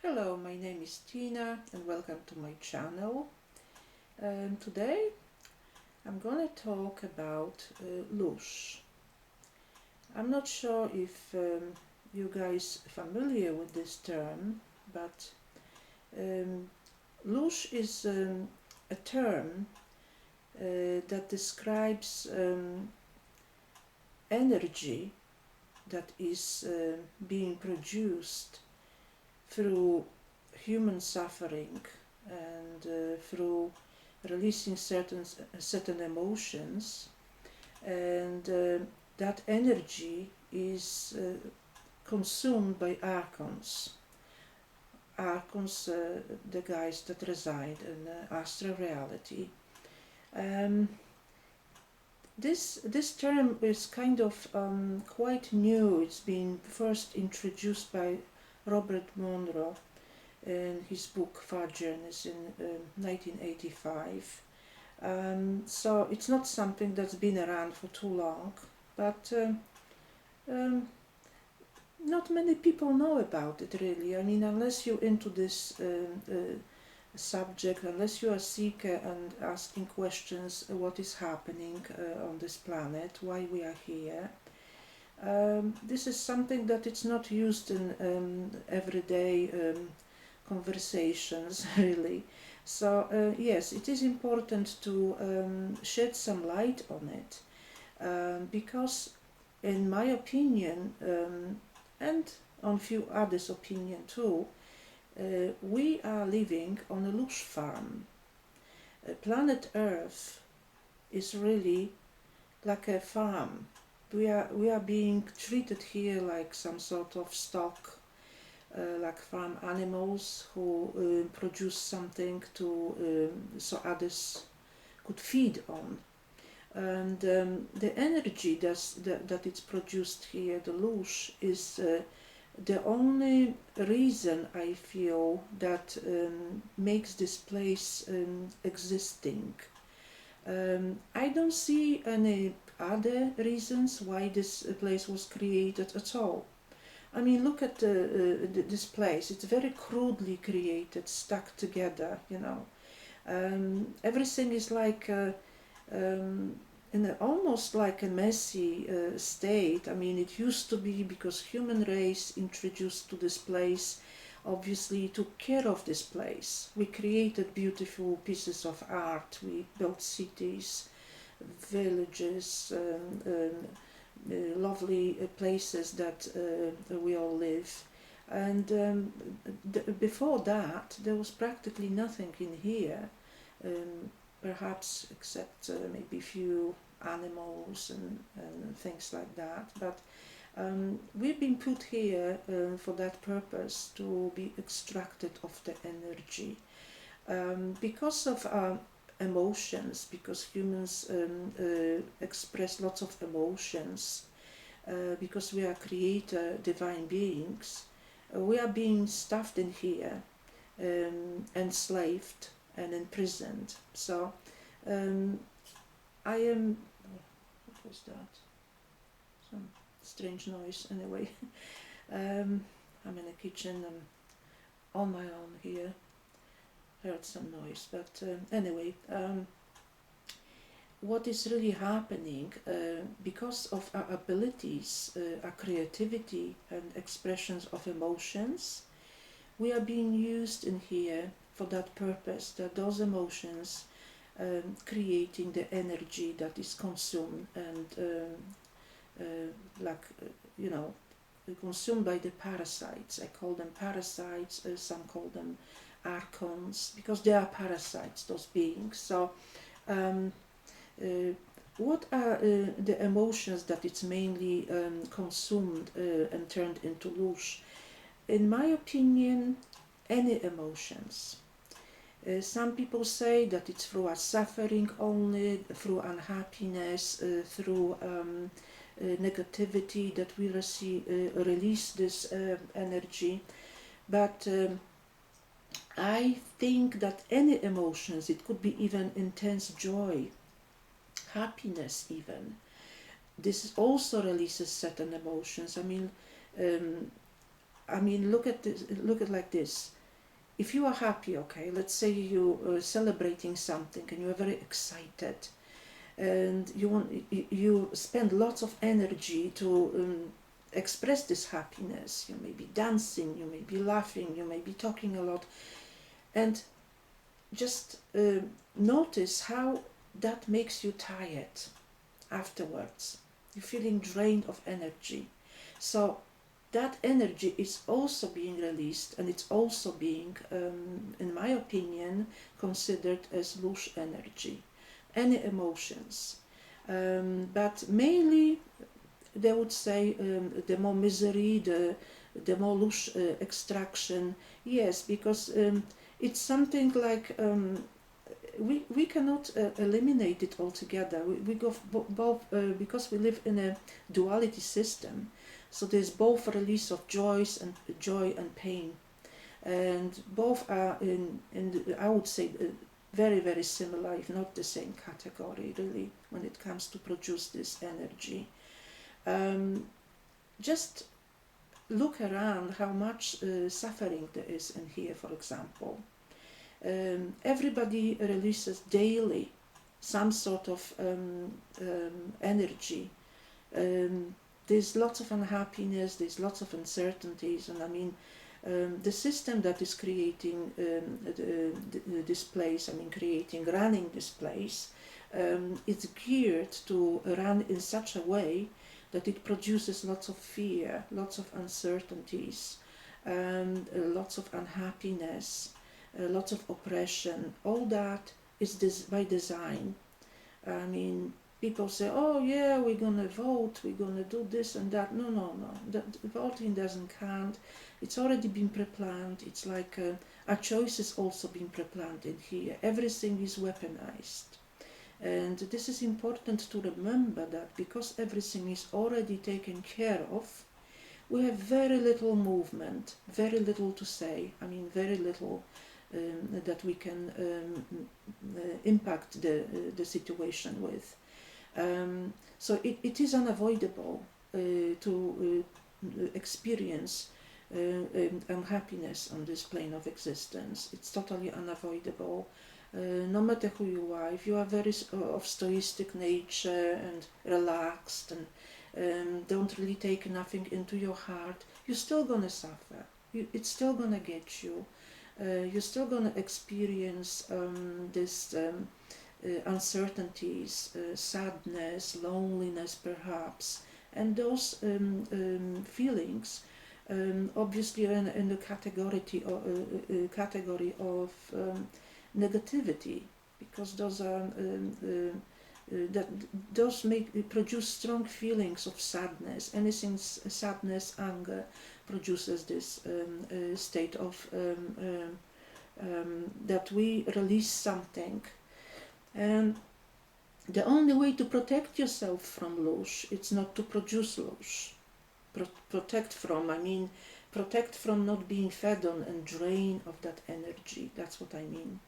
Hello, my name is Tina and welcome to my channel. Today I'm gonna talk about Loosh. I'm not sure if you guys are familiar with this term, but Loosh is a term that describes energy that is being produced through human suffering and through releasing certain emotions, and that energy is consumed by archons. Archons, the guys that reside in astral reality. This term is kind of quite new. It's been first introduced by Robert Monroe in his book Far Journeys in 1985. So it's not something that's been around for too long, but not many people know about it really. I mean, unless you're into this subject, unless you are a seeker and asking questions, what is happening on this planet, why we are here. This is something that it's not used in everyday conversations really. So yes, it is important to shed some light on it, because in my opinion, and on few others' opinion too, we are living on a Loosh farm. Planet Earth is really like a farm. We are being treated here like some sort of stock, like farm animals who produce something to so others could feed on. And the energy that it's produced here, the Loosh, is the only reason I feel that makes this place existing. I don't see any other reasons why this place was created at all. I mean, look at this place. It's very crudely created, stuck together, you know. Everything is like in almost like a messy state. I mean, it used to be, because human race introduced to this place obviously took care of this place. We created beautiful pieces of art. We built cities, villages, lovely places that we all live. And before that, there was practically nothing in here, perhaps except maybe few animals and things like that. But we've been put here for that purpose, to be extracted of the energy. Because of our emotions, because humans express lots of emotions, because we are creator, divine beings, we are being stuffed in here, enslaved and imprisoned. So I am, what was that? Some strange noise anyway. I'm in a kitchen, I'm on my own here. Heard some noise, but anyway, what is really happening, because of our abilities, our creativity and expressions of emotions, we are being used in here for that purpose, that those emotions creating the energy that is consumed and you know, consumed by the parasites. I call them parasites, some call them archons, because they are parasites, those beings. So what are the emotions that it's mainly consumed and turned into Loosh? In my opinion, any emotions. Some people say that it's through our suffering only, through unhappiness, through negativity that we release this energy. But I think that any emotions, it could be even intense joy, happiness even, this also releases certain emotions. I mean, look at this. Look at like this. if you are happy, okay, let's say you are celebrating something and you are very excited, and you spend lots of energy to express this happiness. You may be dancing, you may be laughing, you may be talking a lot, and just notice how that makes you tired afterwards. You're feeling drained of energy. So that energy is also being released, and it's also being, in my opinion, considered as Loosh energy. Any emotions. But mainly, they would say the more misery, the more Loosh extraction. Yes, because it's something like we cannot eliminate it altogether. We go both because we live in a duality system. So there's both a release of joy and pain, and both are I would say very, very similar, if not the same category, really, when it comes to produce this energy. Just look around how much suffering there is in here, for example. Everybody releases daily some sort of energy. There's lots of unhappiness, there's lots of uncertainties, and I mean, the system that is creating this place, running this place, is geared to run in such a way that it produces lots of fear, lots of uncertainties, and lots of unhappiness, lots of oppression. All that is by design. I mean, people say, oh yeah, we're gonna vote, we're gonna do this and that. No. Voting doesn't count. It's already been pre-planned. It's like our choice is also been pre-planned in here. Everything is weaponized. And this is important to remember, that because everything is already taken care of, we have very little movement, very little to say. I mean, very little that we can impact the situation with. So it is unavoidable to experience unhappiness on this plane of existence. It's totally unavoidable. No matter who you are, if you are very of stoicistic nature and relaxed and don't really take nothing into your heart, you're still gonna suffer. It's still gonna get you. You're still gonna experience this uncertainties, sadness, loneliness, perhaps, and those feelings. Obviously, in the category of negativity, because those are those produce strong feelings of sadness. Anything sadness, anger produces this state of that we release something, and the only way to protect yourself from Loosh, it's not to produce Loosh. Protect from not being fed on and drained of that energy. That's what I mean.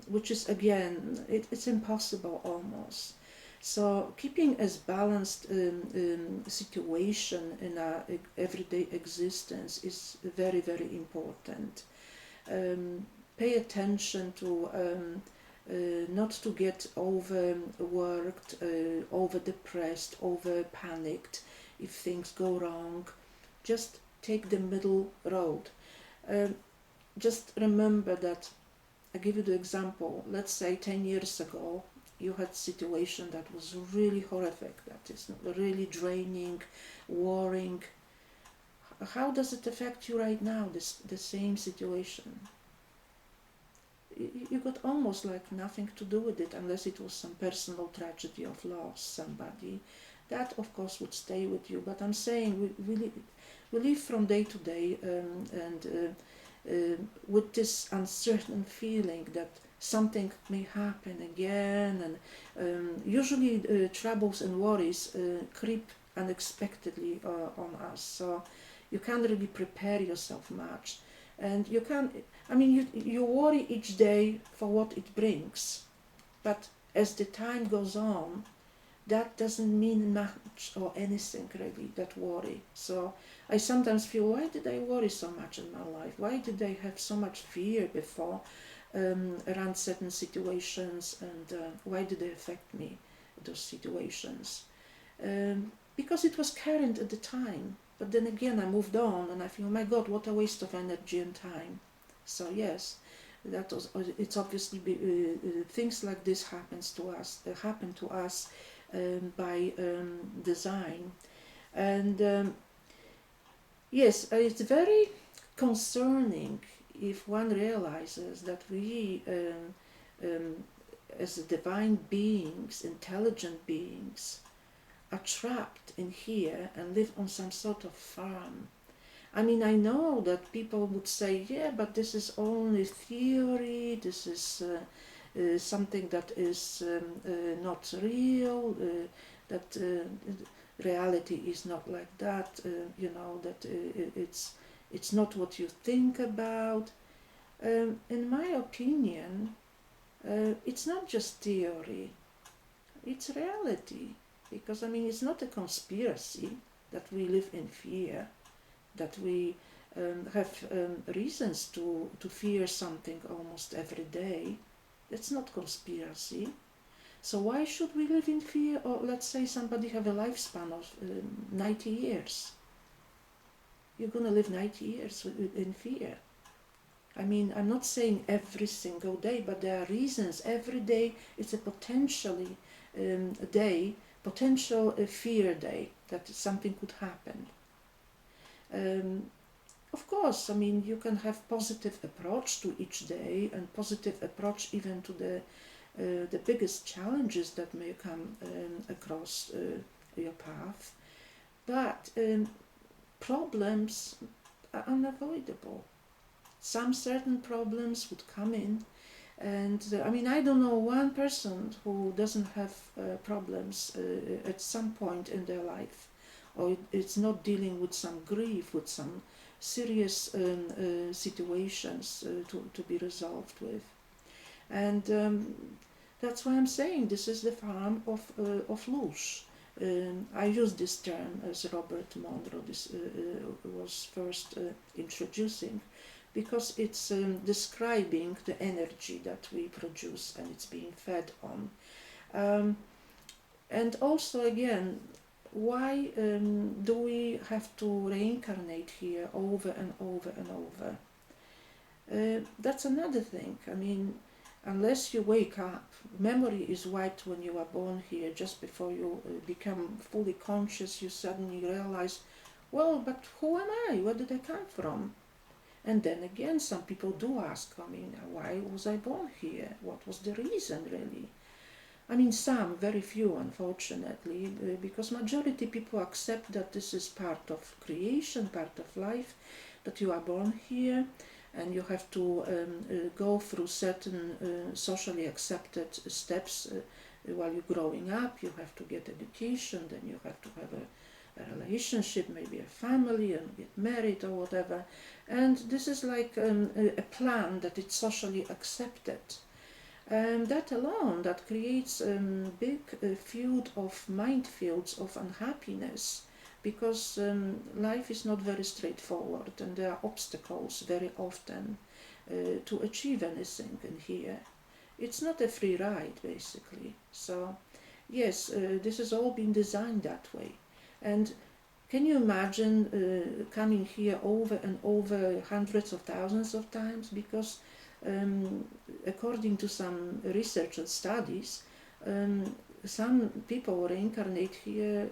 Which is, again, it's impossible almost. So keeping as balanced situation in our everyday existence is very, very important. Pay attention to not to get overworked, over depressed, over panicked if things go wrong. Just take the middle road. Just remember that, I give you the example, let's say 10 years ago you had a situation that was really horrific, that is really draining, worrying. How does it affect you right now, the same situation? You got almost like nothing to do with it, unless it was some personal tragedy of loss, somebody. That, of course, would stay with you. But I'm saying we live from day to day, and with this uncertain feeling that something may happen again, and usually troubles and worries creep unexpectedly on us. So you can't really prepare yourself much, and you can't. I mean, you worry each day for what it brings, but as the time goes on, that doesn't mean much or anything really, that worry. So I sometimes feel, why did I worry so much in my life? Why did I have so much fear before around certain situations, and why did they affect me, those situations? Because it was current at the time. But then again, I moved on and I feel, oh my God, what a waste of energy and time. So yes, that was, it's obviously things like this happen to us by design. And yes, it's very concerning if one realizes that we as divine beings, intelligent beings, are trapped in here and live on some sort of farm. I mean, I know that people would say, yeah, but this is only theory, this is something that is not real, that reality is not like that, that it's not what you think about. In my opinion, it's not just theory, it's reality. Because, I mean, it's not a conspiracy that we live in fear, that we have reasons to fear something almost every day. That's not conspiracy. So why should we live in fear? Or let's say somebody have a lifespan of 90 years. You're going to live 90 years in fear. I mean, I'm not saying every single day, but there are reasons. Every day it's a potentially a day, potential fear day, that something could happen. Of course, I mean, you can have positive approach to each day and positive approach even to the biggest challenges that may come across your path. But problems are unavoidable. Some certain problems would come in, and I mean, I don't know one person who doesn't have problems at some point in their life, or it's not dealing with some grief, with some serious situations to be resolved with. And that's why I'm saying this is the farm of Loosh. I use this term as Robert Monroe was first introducing, because it's describing the energy that we produce and it's being fed on. And also, again, why do we have to reincarnate here over and over and over? That's another thing. I mean, unless you wake up, memory is wiped when you are born here. Just before you become fully conscious, you suddenly realize, well, but who am I? Where did I come from? And then again, some people do ask, I mean, why was I born here? What was the reason, really? I mean, some, very few, unfortunately, because majority people accept that this is part of creation, part of life, that you are born here, and you have to go through certain socially accepted steps while you're growing up. You have to get education, then you have to have a relationship, maybe a family, and get married or whatever. And this is like a plan that it's socially accepted. And that alone, that creates a big field of minefields of unhappiness, because life is not very straightforward and there are obstacles very often to achieve anything in here. It's not a free ride, basically. So yes, this has all been designed that way. And can you imagine coming here over and over hundreds of thousands of times? Because according to some research and studies, some people reincarnate here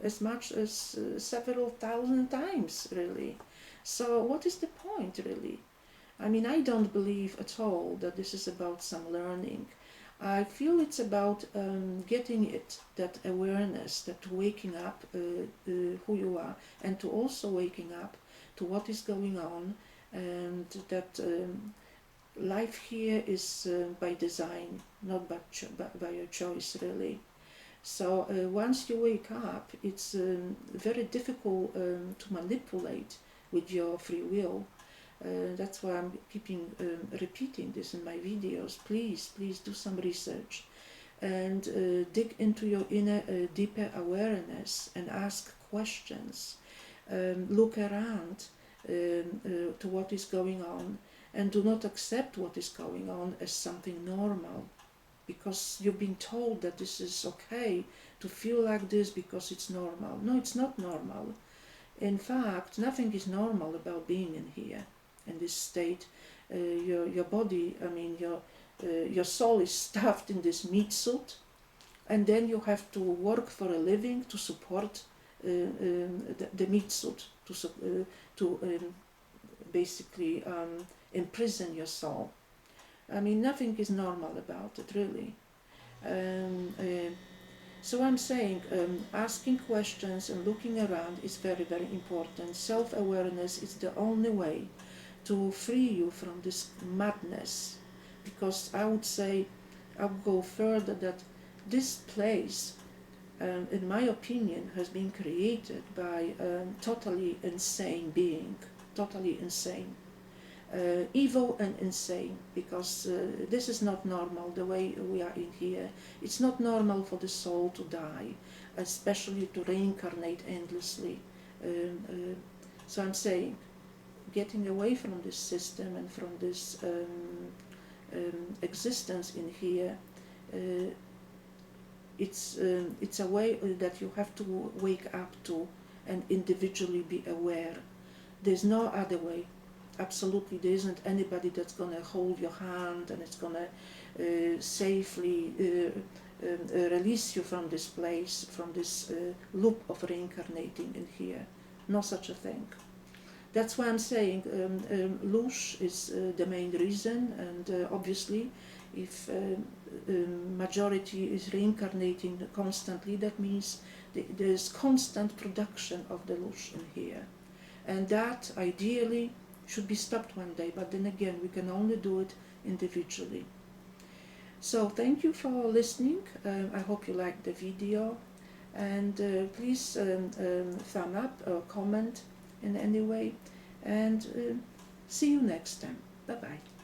as much as several thousand times, really. So what is the point, really? I mean, I don't believe at all that this is about some learning. I feel it's about getting it, that awareness, that waking up who you are, and to also waking up to what is going on, and that life here is by design, not by your choice, really. So once you wake up, it's very difficult to manipulate with your free will. That's why I'm keeping repeating this in my videos. Please do some research. and dig into your inner deeper awareness and ask questions. Look around to what is going on, and do not accept what is going on as something normal, because you've been told that this is okay to feel like this because it's normal. No, it's not normal. In fact, nothing is normal about being in here, in this state. Your body, I mean, your soul is stuffed in this meat suit, and then you have to work for a living to support the meat suit, to basically imprison your soul. I mean, nothing is normal about it, really. So I'm saying asking questions and looking around is very, very important. Self-awareness is the only way to free you from this madness, because I would say, I'll go further, that this place, in my opinion, has been created by a totally insane being, totally insane. Evil and insane, because this is not normal the way we are in here. It's not normal for the soul to die, especially to reincarnate endlessly. So I'm saying, getting away from this system and from this existence in here, it's a way that you have to wake up to and individually be aware. There's no other way. Absolutely, there isn't anybody that's going to hold your hand and it's going to safely release you from this place, from this loop of reincarnating in here. No such a thing. That's why I'm saying Loosh is the main reason, and obviously if majority is reincarnating constantly, that means there's constant production of the Loosh in here. And that ideally should be stopped one day, but then again, we can only do it individually. So thank you for listening. I hope you liked the video, and please thumb up or comment in any way, and see you next time. Bye bye.